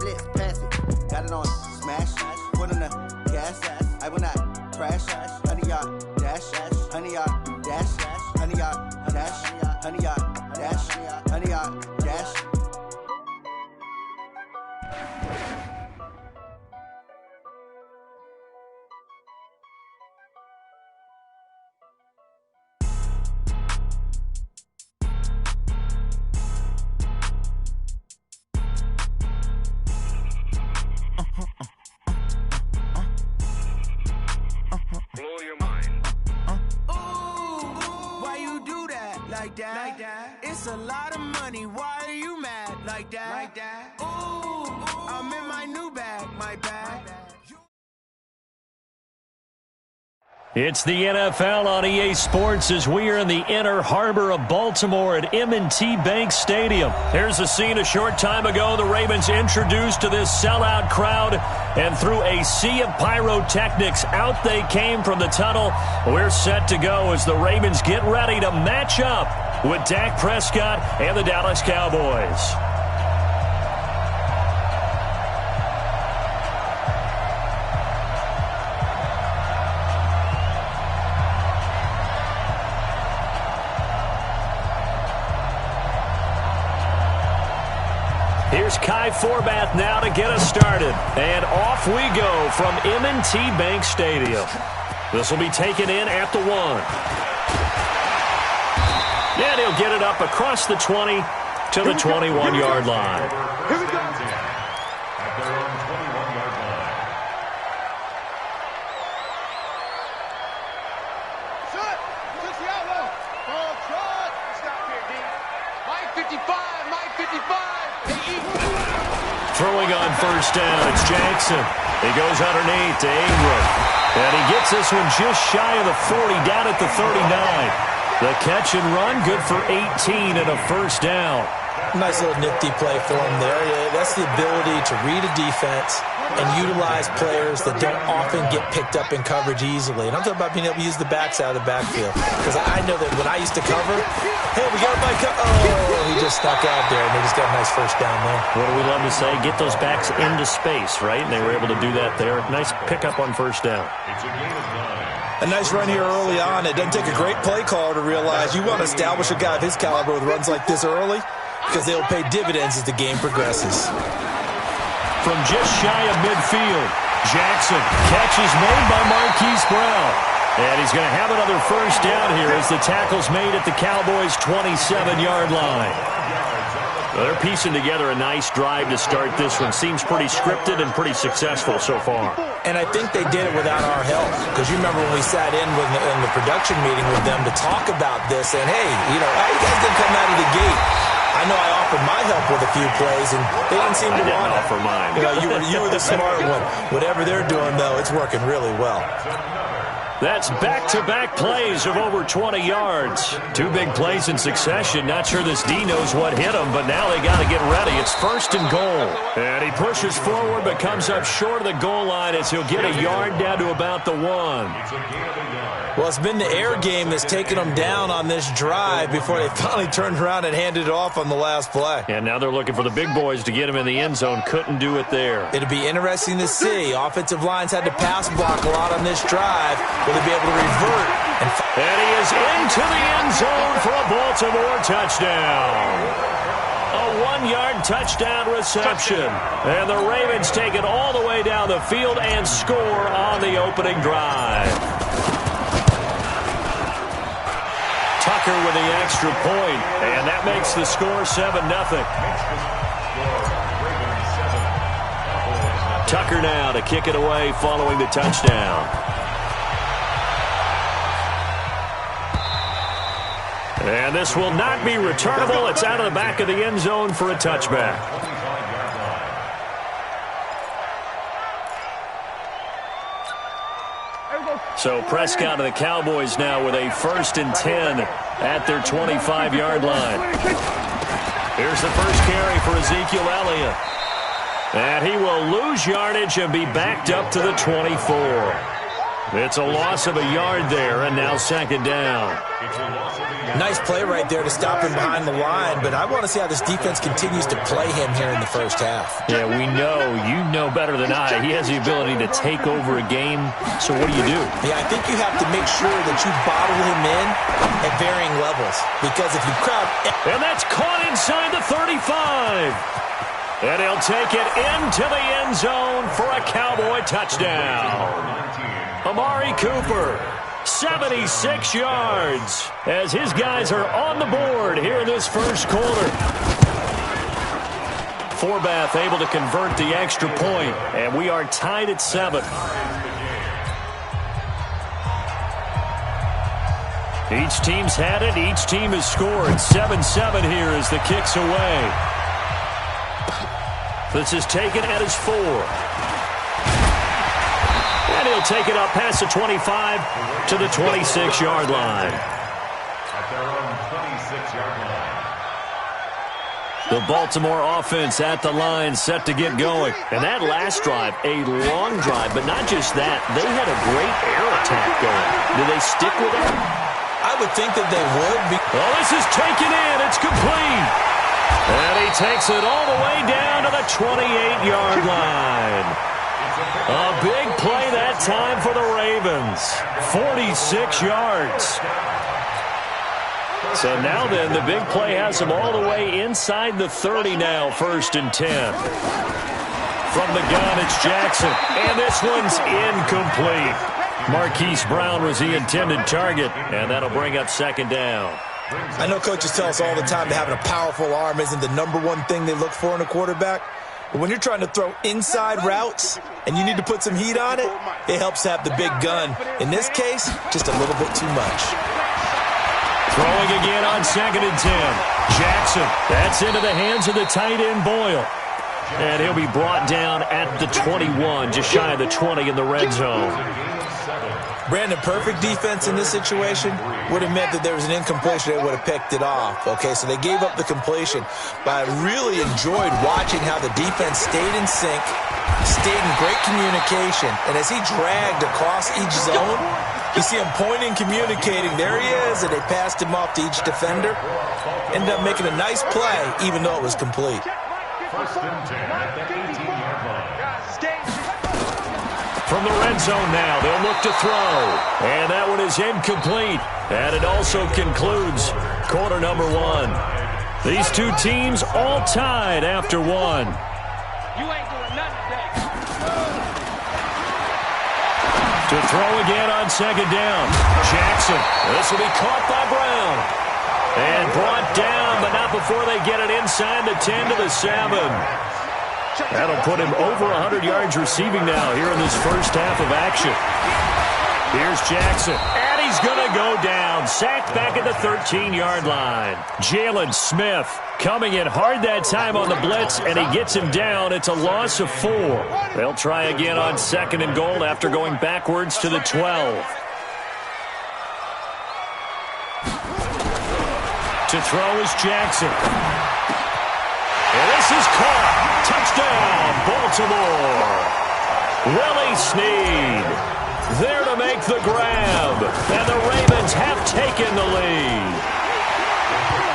it, pass it. Got it on smash, put on the gas. I will not crash. Honey yard dash, honey yard dash, honey yard dash, honey yard dash, honey yard dash. Like that. It's a lot of money. Why are you mad like that? Ooh, I'm in my new bag, my bag. It's the NFL on EA Sports as we are in the inner harbor of Baltimore at M&T Bank Stadium. Here's a scene a short time ago. The Ravens introduced to this sellout crowd, and through a sea of pyrotechnics, out they came from the tunnel. We're set to go as the Ravens get ready to match up with Dak Prescott and the Dallas Cowboys. Here's Kai Forbath now to get us started. And off we go from M&T Bank Stadium. This will be taken in at the 1. And he'll get it up across the 20 to the 21-yard line. Here we go. At their own 21-yard line. Shut! Touch the outlaw! Ball trot! Stop here, D. Mike 55! Mike 55! Throwing on first down, it's Jackson. He goes underneath to Ingram. And he gets this one just shy of the 40, down at the 39. The catch and run, good for 18 and a first down. Nice little nifty play for him there. Yeah, that's the ability to read a defense and utilize players that don't often get picked up in coverage easily. And I'm talking about being able to use the backs out of the backfield. Because I know that when I used to cover, hey, we got my he just snuck out there, and they just got a nice first down there. What do we love to say? Get those backs into space, right? And they were able to do that there. Nice pickup on first down. It's a gain of 9. A nice run here early on. It doesn't take a great play caller to realize you want to establish a guy of his caliber with runs like this early, because they'll pay dividends as the game progresses. From just shy of midfield, Jackson. Catch is made by Marquise Brown. And he's going to have another first down here as the tackle's made at the Cowboys' 27-yard line. Well, they're piecing together a nice drive to start this one. Seems pretty scripted and pretty successful so far. And I think they did it without our help. Because you remember when we sat in the production meeting with them to talk about this, and hey, how you guys didn't come out of the gate? I know I offered my help with a few plays, and they didn't seem to want it. I didn't offer mine. You were the smart one. Whatever they're doing, though, it's working really well. That's back-to-back plays of over 20 yards. Two big plays in succession. Not sure this D knows what hit him, but now they got to get ready. It's first and goal. And he pushes forward, but comes up short of the goal line as he'll get a yard down to about the 1. Well, it's been the air game that's taken them down on this drive before they finally turned around and handed it off on the last play. And now they're looking for the big boys to get him in the end zone. Couldn't do it there. It'll be interesting to see. Offensive lines had to pass block a lot on this drive. Will they be able to revert? And he is into the end zone for a Baltimore touchdown. A 1-yard touchdown reception. And the Ravens take it all the way down the field and score on the opening drive. Tucker with the extra point, and that makes the score 7-0. Tucker now to kick it away following the touchdown. And this will not be returnable. It's out of the back of the end zone for a touchback. So Prescott and the Cowboys now with a 1st and 10 at their 25-yard line. Here's the first carry for Ezekiel Elliott. And he will lose yardage and be backed up to the 24. It's a loss of a yard there, and now second down. Nice play right there to stop him behind the line, but I want to see how this defense continues to play him here in the first half. Yeah, we know. You know better than I. He has the ability to take over a game, so what do you do? Yeah, I think you have to make sure that you bottle him in at varying levels, because if you crowd... And that's caught inside the 35. And he'll take it into the end zone for a Cowboy touchdown. Amari Cooper, 76 yards, as his guys are on the board here in this first quarter. Forbath able to convert the extra point, and we are tied at 7. Each team's had it. Each team has scored. 7-7 here as the kick's away. This is taken at his 4. And he'll take it up past the 25 to the 26-yard line. At their own 26-yard line. The Baltimore offense at the line, set to get going. And that last drive, a long drive, but not just that. They had a great air attack going. Do they stick with it? I would think that they would. Well, this is taken in. It's complete. And he takes it all the way down to the 28-yard line. A big play that time for the Ravens. 46 yards. So now then, the big play has them all the way inside the 30 now, 1st and 10. From the gun, it's Jackson. And this one's incomplete. Marquise Brown was the intended target, and that'll bring up second down. I know coaches tell us all the time that having a powerful arm isn't the number one thing they look for in a quarterback. But when you're trying to throw inside routes and you need to put some heat on it, it helps to have the big gun. In this case, just a little bit too much. Throwing again on 2nd and 10. Jackson, that's into the hands of the tight end Boyle. And he'll be brought down at the 21, just shy of the 20 in the red zone. Brandon, perfect defense in this situation would have meant that there was an incompletion. They would have picked it off. Okay, so they gave up the completion. But I really enjoyed watching how the defense stayed in sync, stayed in great communication. And as he dragged across each zone, you see him pointing, communicating. There he is, and they passed him off to each defender. Ended up making a nice play, even though it was complete. 1st and 10 at the 18-yard line. From the red zone now, they'll look to throw. And that one is incomplete. And it also concludes quarter number 1. These two teams all tied after 1. You ain't doing nothing today. To throw again on 2nd down. Jackson. This will be caught by Brown. And brought down, but not before they get it inside the 10 to the 7. That'll put him over 100 yards receiving now here in this first half of action. Here's Jackson, and he's going to go down. Sacked back at the 13-yard line. Jalen Smith coming in hard that time on the blitz, and he gets him down. It's a loss of 4. They'll try again on 2nd and goal after going backwards to the 12. To throw is Jackson. And this is caught. Touchdown, Baltimore. Willie Snead there to make the grab. And the Ravens have taken the lead.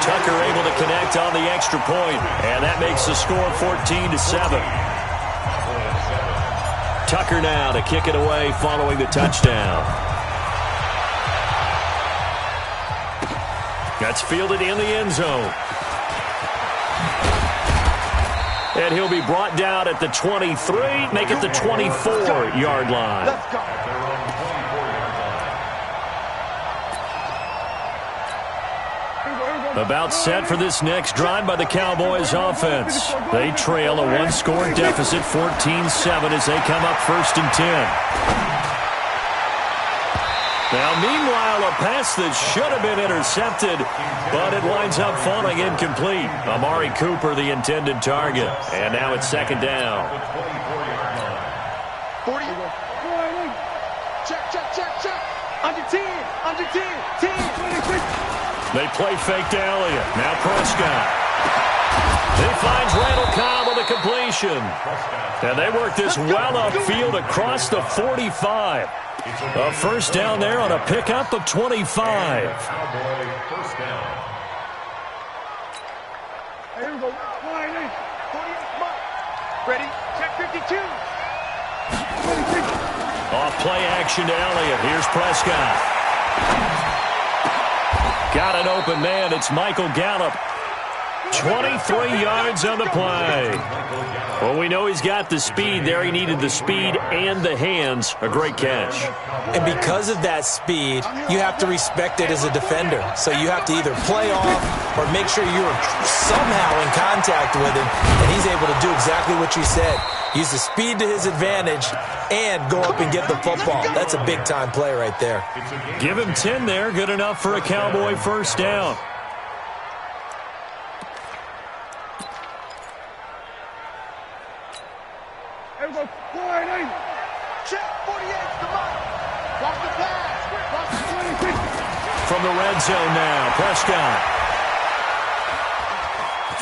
Tucker able to connect on the extra point. And that makes the score 14-7. Tucker now to kick it away following the touchdown. That's fielded in the end zone. And he'll be brought down at the 23, make it the 24-yard line. Let's go. About set for this next drive by the Cowboys offense. They trail a one-score deficit, 14-7, as they come up 1st and 10. Now, meanwhile, a pass that should have been intercepted, but it winds up falling incomplete. Amari Cooper, the intended target. And now it's 2nd down. 40. Check. Under 10. 10. They play fake to Elliott. Now Prescott. He finds Randall Cobb with a completion. And they work this well upfield across the 45. A first down there on a pickup of 25. Cowboy first down. Here we go. Ready? Check 52. Off play action to Elliott. Here's Prescott. Got an open man. It's Michael Gallup. 23 yards on the play. Well, we know he's got the speed there. He needed the speed and the hands. A great catch. And because of that speed, you have to respect it as a defender. So you have to either play off or make sure you're somehow in contact with him, and he's able to do exactly what you said. Use the speed to his advantage and go up and get the football. That's a big-time play right there. Give him 10 there. Good enough for a Cowboy first down. Here we go. Check 48. Come on. Cross the pass. Cross the 26. From the red zone now, Prescott.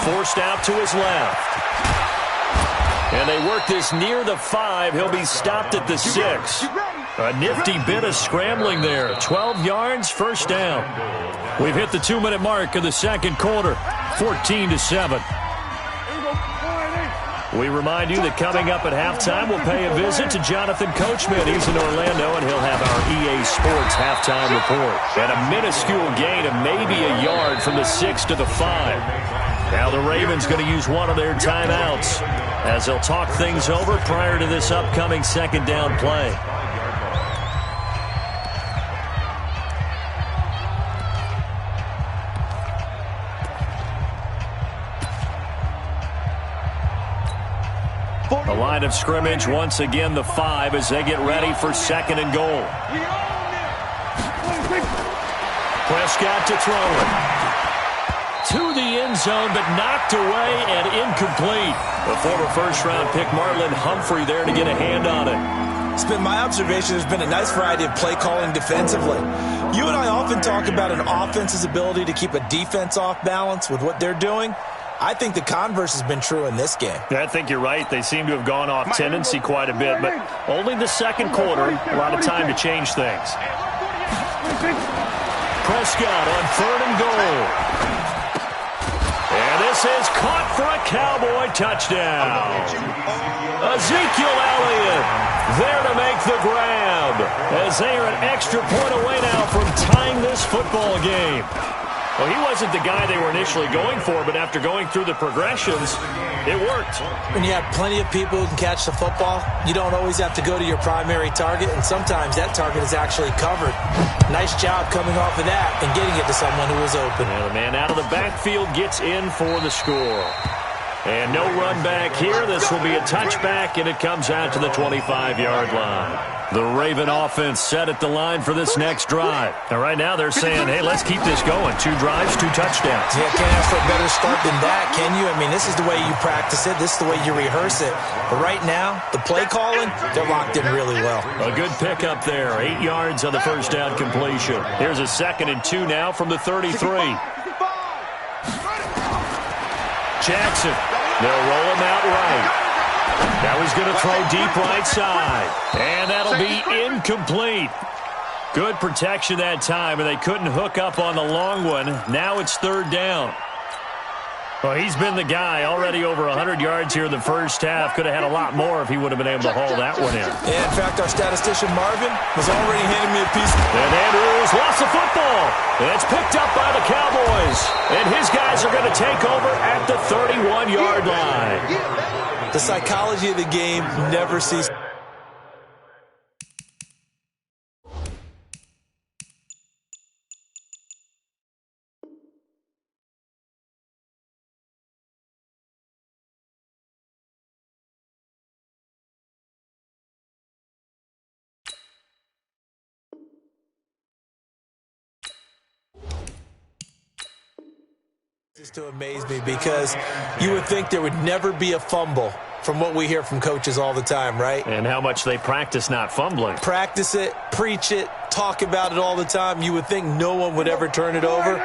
Forced out to his left. And they work this near the 5. He'll be stopped at the 6. A nifty bit of scrambling there. 12 yards, first down. We've hit the 2-minute mark of the second quarter. 14-7. We remind you that coming up at halftime, we'll pay a visit to Jonathan Coachman. He's in Orlando, and he'll have our EA Sports halftime report. And a minuscule gain of maybe a yard from the 6 to the 5. Now the Ravens going to use one of their timeouts as they'll talk things over prior to this upcoming second down play. The line of scrimmage, once again, the 5 as they get ready for second and goal. Prescott to throw it. To the end zone, but knocked away and incomplete. The former first-round pick, Marlon Humphrey, there to get a hand on it. It's been my observation there's been a nice variety of play calling defensively. You and I often talk about an offense's ability to keep a defense off balance with what they're doing. I think the converse has been true in this game. I think you're right. They seem to have gone off tendency quite a bit, but only the second quarter, a lot of time to change things. Prescott on third and goal. And this is caught for a Cowboy touchdown. Ezekiel Elliott there to make the grab as they are an extra point away now from tying this football game. Well, he wasn't the guy they were initially going for, but after going through the progressions, it worked. When you have plenty of people who can catch the football, you don't always have to go to your primary target, and sometimes that target is actually covered. Nice job coming off of that and getting it to someone who was open. And the man out of the backfield gets in for the score. And no run back here. This will be a touchback, and it comes out to the 25-yard line. The Raven offense set at the line for this next drive. And right now they're saying, hey, let's keep this going. 2 drives, 2 touchdowns. Yeah, can't ask for a better start than that, can you? I mean, this is the way you practice it. This is the way you rehearse it. But right now, the play calling, they're locked in really well. A good pickup there. 8 yards on the first down completion. Here's a 2nd and 2 now from the 33. Jackson. They'll roll him out right. Now he's going to throw deep right side. And that'll be incomplete. Good protection that time, and they couldn't hook up on the long one. Now it's 3rd down. Well, he's been the guy. Already over 100 yards here in the first half. Could have had a lot more if he would have been able to haul that one in. Yeah, in fact, our statistician Marvin was already handing me a piece. And Andrews lost the football. And it's picked up by the Cowboys. And his guys are going to take over at the 31-yard line. The psychology of the game never ceases. To amaze me, because you would think there would never be a fumble from what we hear from coaches all the time, right? And how much they practice not fumbling. Practice it, preach it, talk about it all the time. You would think no one would ever turn it over.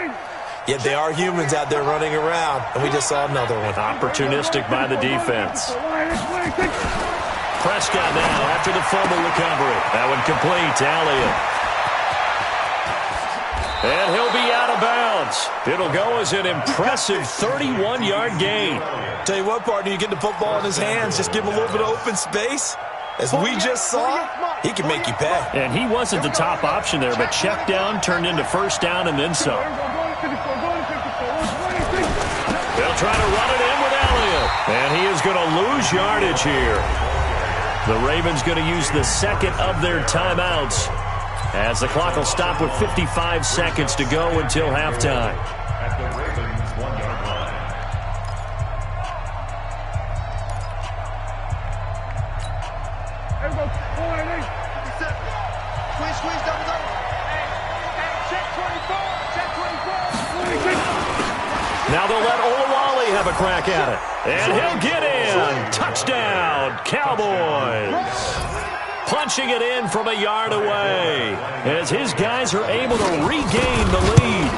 Yet they are humans out there running around, and we just saw another one. Opportunistic by the defense. Prescott now after the fumble recovery. That one complete to Elliott. And he'll be out of bounds. It'll go as an impressive 31-yard gain. Tell you what, partner, you get the football in his hands, just give him a little bit of open space. As we just saw, he can make you pay. And he wasn't the top option there, but check down turned into first down and then some. They'll try to run it in with Elliott. And he is going to lose yardage here. The Ravens going to use the second of their timeouts, as the clock will stop with 55 seconds to go until halftime. At the Ravens 1-yard line. Squeeze, double. Hey, check 24. Now they'll let Olawale have a crack at it. And he'll get in. Touchdown, Cowboys. Punching it in from a yard away as his guys are able to regain the lead.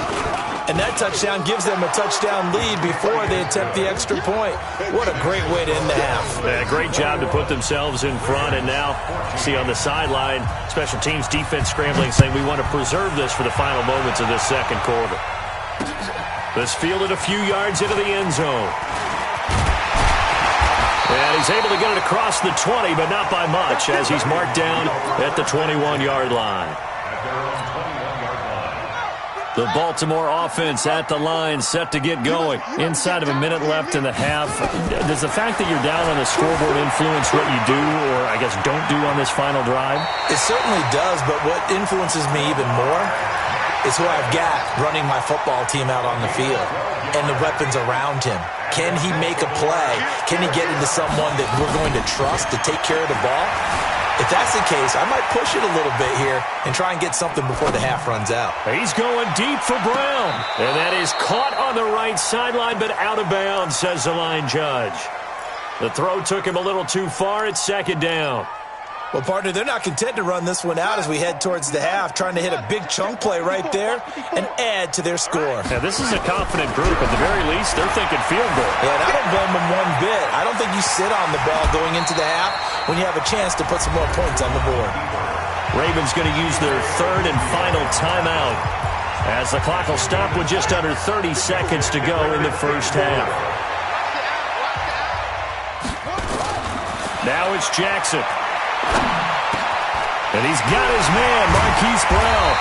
And that touchdown gives them a touchdown lead before they attempt the extra point. What a great way to end the half. Yeah, great job to put themselves in front. And now, see on the sideline, special teams defense scrambling, saying we want to preserve this for the final moments of this second quarter. This fielded a few yards into the end zone. And he's able to get it across the 20, but not by much, as he's marked down at the 21-yard line. The Baltimore offense at the line, set to get going. Inside of a minute left in the half. Does the fact that you're down on the scoreboard influence what you do, or I guess don't do on this final drive? It certainly does, but what influences me even more is who I've got running my football team out on the field and the weapons around him. Can he make a play? Can he get into someone that we're going to trust to take care of the ball? If that's the case, I might push it a little bit here and try and get something before the half runs out. He's going deep for Brown. And that is caught on the right sideline, but out of bounds, says the line judge. The throw took him a little too far. It's second down. Well, partner, they're not content to run this one out as we head towards the half, trying to hit a big chunk play right there and add to their score. Now, this is a confident group. At the very least, they're thinking field goal. Yeah, and I don't blame them one bit. I don't think you sit on the ball going into the half when you have a chance to put some more points on the board. Ravens going to use their third and final timeout, as the clock will stop with just under 30 seconds to go in the first half. Now it's Jackson. And he's got his man, Marquise Brown,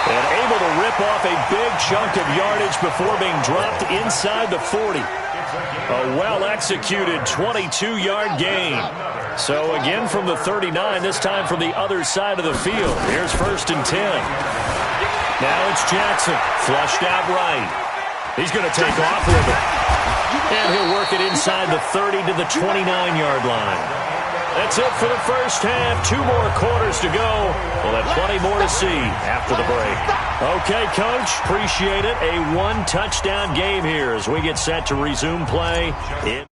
and able to rip off a big chunk of yardage before being dropped inside the 40. A well-executed 22-yard gain. So again from the 39, this time from the other side of the field. Here's first and 10. Now it's Jackson, flushed out right. He's going to take off with it. And he'll work it inside the 30 to the 29-yard line. That's it for the first half. 2 more quarters to go. We'll have plenty more to see after the break. Okay, Coach, appreciate it. A 1-touchdown game here as we get set to resume play in